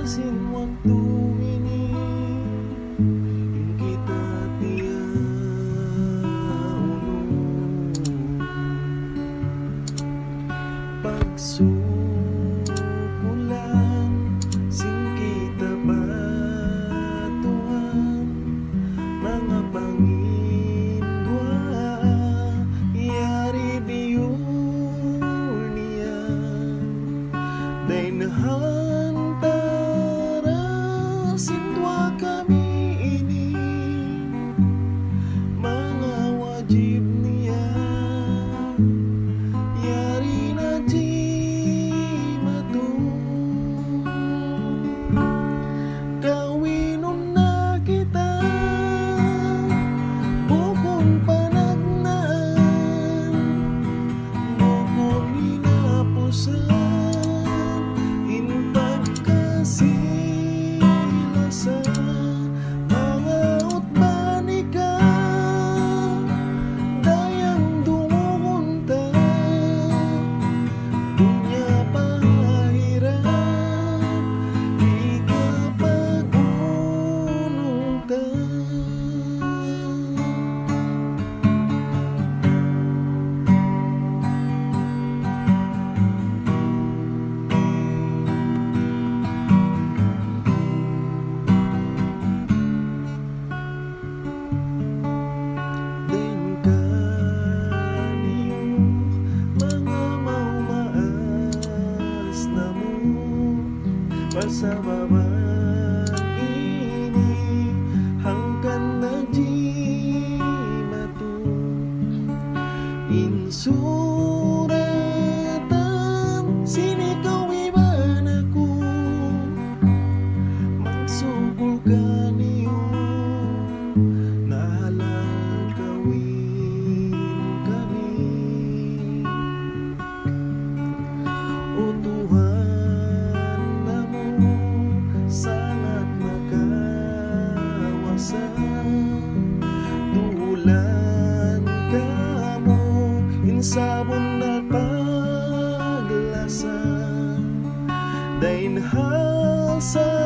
asin waktu ini yung kita tiya uno pagsukulan sing kita batuan mga bangin dua yari biyur niya hantara sindwa kami ini mga wajib niya yari na matu kawinom na kita bukong panagnaan bukong hinapusan sa babang ini hanggang na di matu insuratan sini kau iban aku magsugol ka niyo nahalang kawin kami o Tuhan tulan kamu insabon na paglasa dain hasa